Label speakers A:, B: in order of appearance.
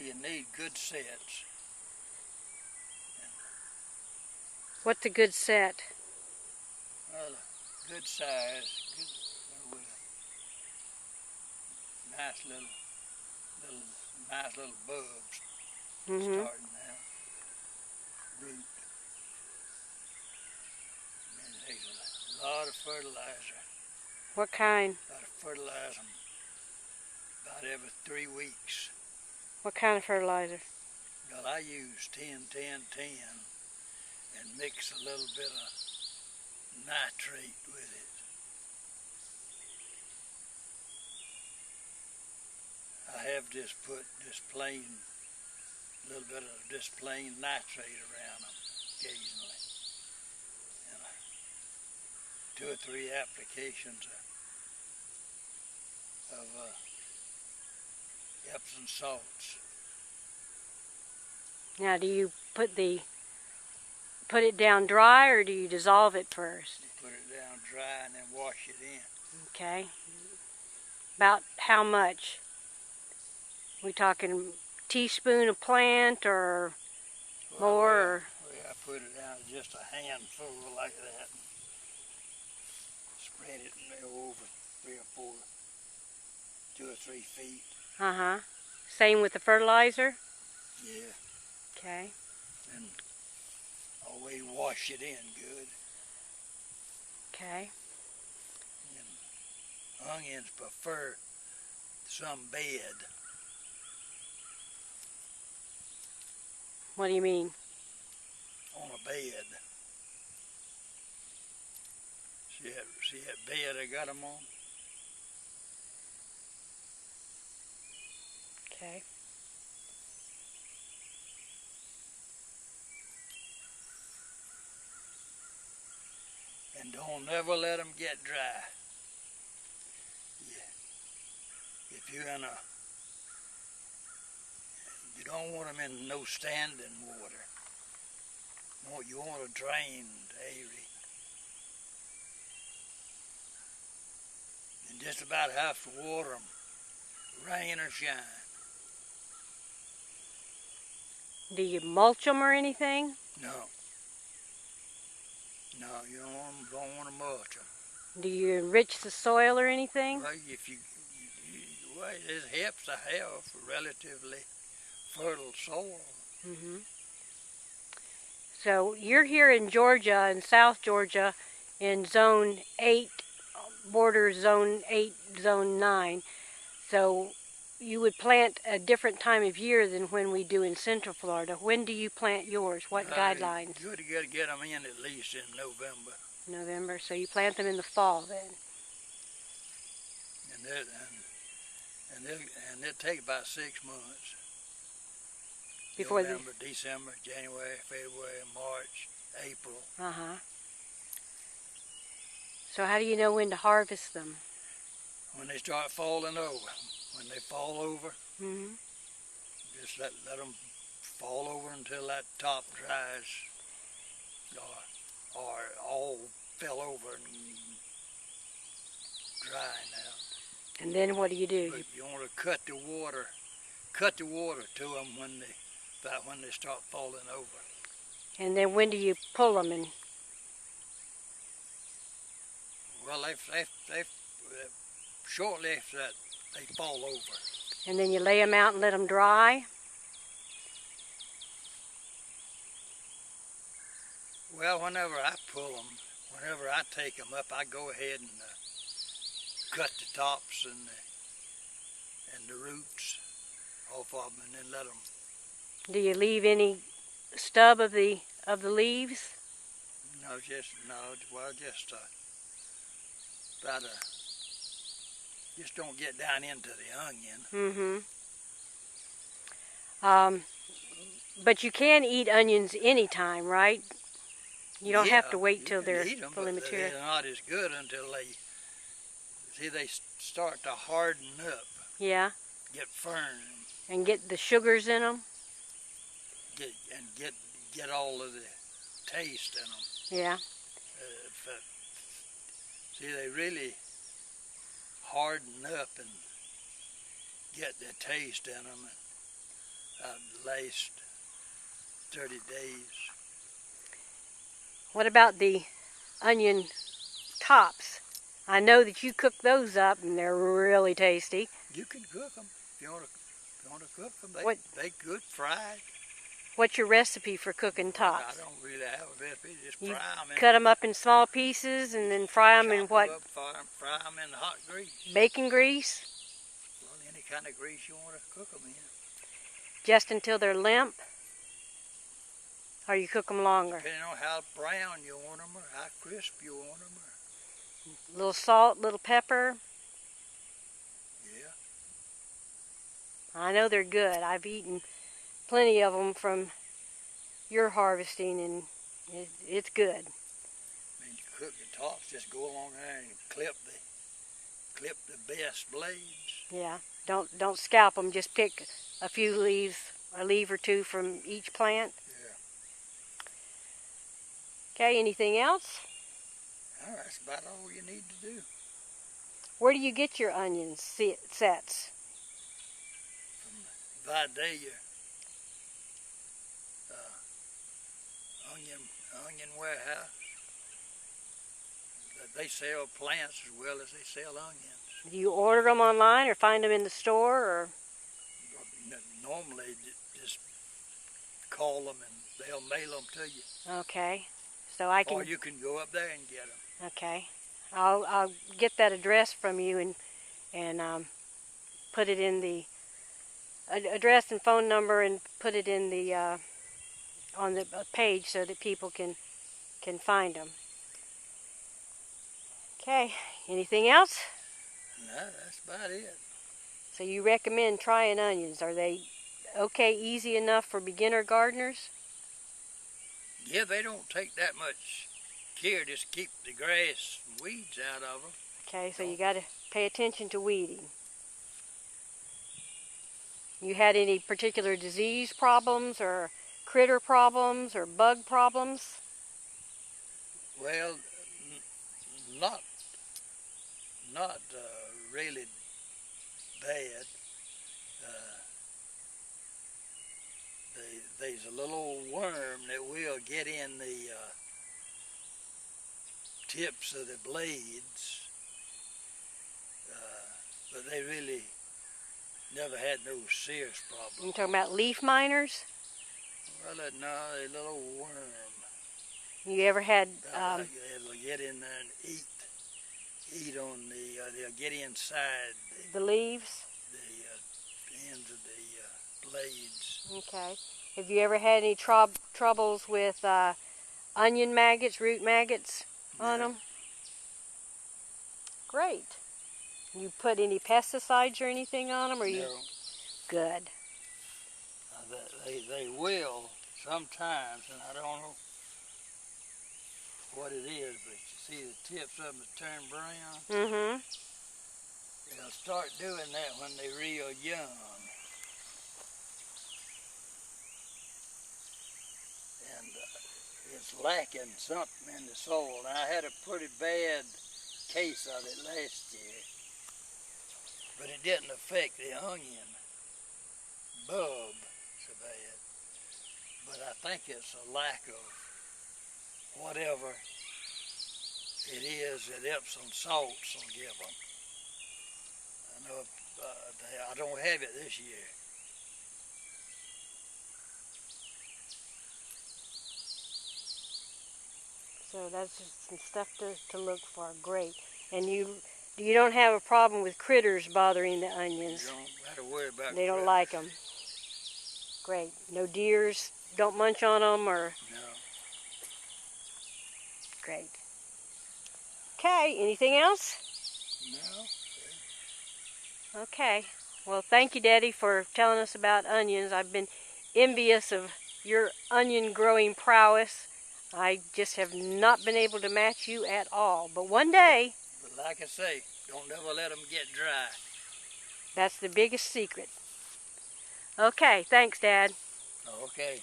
A: you need good sets.
B: What's a good set?
A: Well, good size, good, with nice little bulbs starting out, root. And it takes a lot of fertilizer.
B: What kind?
A: Got to fertilize them about every 3 weeks.
B: What kind of fertilizer?
A: Well, I use 10-10-10 and mix a little bit of nitrate with it. I have just put a little bit of this plain nitrate around them occasionally. And 2 or 3 applications of Epsom salts.
B: Now, do you put it down dry, or do you dissolve it first?
A: You put it down dry and then wash it in.
B: Okay. About how much? We talking teaspoon a plant or more? Or?
A: I put it down just a handful like that. Spread it over 3 or 4, 2 or 3 feet.
B: Uh-huh. Same with the fertilizer?
A: Yeah.
B: Okay.
A: And always wash it in good.
B: Okay.
A: And onions prefer some bed.
B: What do you mean?
A: On a bed. See that bed I got them on?
B: Okay.
A: And don't never let them get dry. Yeah. If you're in you don't want them in no standing water. No, you want a drained area. And just about have to water them, rain or shine.
B: Do you mulch them or anything?
A: No. No, you don't want to mulch them.
B: Do you enrich the soil or anything?
A: Well, well, it helps to have relatively fertile soil.
B: Mm-hmm. So you're here in Georgia, in South Georgia, in Zone 8, border Zone 8, Zone 9. So you would plant a different time of year than when we do in Central Florida. When do you plant yours? What guidelines?
A: Good to get them in at least in November.
B: November. So you plant them in the fall then.
A: And they'll take about 6 months.
B: Before
A: November, December, January, February, March, April.
B: Uh-huh. So how do you know when to harvest them?
A: When they start falling over. When they fall over,
B: mm-hmm.
A: Just let them fall over until that top dries or all fell over and drying out.
B: And then what do you do?
A: But you want to cut the water to them when they start falling over.
B: And then when do you pull them? And
A: well, they shortly after that they fall over.
B: And then you lay them out and let them dry?
A: Well, whenever I pull them, whenever I take them up, I go ahead and cut the tops and the roots off of them, and then let them.
B: Do you leave any stub of the leaves?
A: No, just about just don't get down into the onion.
B: Mm-hmm. But you can eat onions anytime, right? You don't have to wait till they're fully mature.
A: They're not as good until they start to harden up.
B: Yeah.
A: Get firm.
B: And get the sugars in them.
A: Get all of the taste in them.
B: Yeah.
A: See, they really harden up and get the taste in them. last 30 days.
B: What about the onion tops? I know that you cook those up and they're really tasty.
A: You can cook them if you want to cook them. They good fried.
B: What's your recipe for cooking tops?
A: I don't really have a recipe. Just
B: You
A: fry them.
B: cut them up in small pieces and then fry them in what?
A: Fry them in hot grease.
B: Bacon grease?
A: Well, any kind of grease you want to cook them in.
B: Just until they're limp? Or you cook them longer?
A: Depending on how brown you want them or how crisp you want them.
B: A little salt, little pepper.
A: Yeah.
B: I know they're good. I've eaten plenty of them from your harvesting, and it's good.
A: I mean, you cook the tops, just go along there and clip the best blades.
B: Yeah. Don't scalp them. Just pick a few leaves, a leaf or two from each plant.
A: Yeah.
B: Okay. Anything else?
A: Oh, that's about all you need to do.
B: Where do you get your onion sets?
A: From Vidalia onion warehouse. They sell plants as well as they sell onions.
B: Do you order them online or find them in the store? Or
A: normally just call them and they'll mail them to you.
B: okay, so I can.
A: Or you can go up there and get them.
B: Okay, I'll get that address from you and put it in the address and phone number and put it in the on the page so that people can find them. Okay, anything else?
A: No, that's about it.
B: So you recommend trying onions? Are they okay, easy enough for beginner gardeners?
A: Yeah, they don't take that much care. Just keep the grass and weeds out of them.
B: Okay, so you got to pay attention to weeding. You had any particular disease problems or critter problems or bug problems?
A: Well, not really bad. There's a little old worm that will get in the tips of the blades, but they really never had no serious problem.
B: You talking about leaf miners?
A: Well, no, a little worm.
B: You ever had?
A: They'll get in there and eat on the. They'll get inside
B: the leaves.
A: The ends of the blades.
B: Okay. Have you ever had any troubles with onion maggots, root maggots on them? Great. You put any pesticides or anything on them, or you?
A: No.
B: Good.
A: They will sometimes, and I don't know what it is, but you see the tips of them that turn brown?
B: Mm-hmm.
A: They'll start doing that when they're real young. And it's lacking something in the soil. And I had a pretty bad case of it last year, but it didn't affect the onion bulb so bad. But I think it's a lack of whatever it is that Epsom salts will give them. I know I don't have it this year.
B: So that's just some stuff to look for. Great. And you don't have a problem with critters bothering the onions?
A: You don't have to worry about
B: They don't
A: critters.
B: like them. Great. No deers don't munch on them, or?
A: No.
B: Great. Okay, anything else?
A: No.
B: Okay. Well, thank you, Daddy, for telling us about onions. I've been envious of your onion growing prowess. I just have not been able to match you at all. But one day...
A: But like I say, don't ever let them get dry.
B: That's the biggest secret. Okay, thanks, Dad.
A: Okay.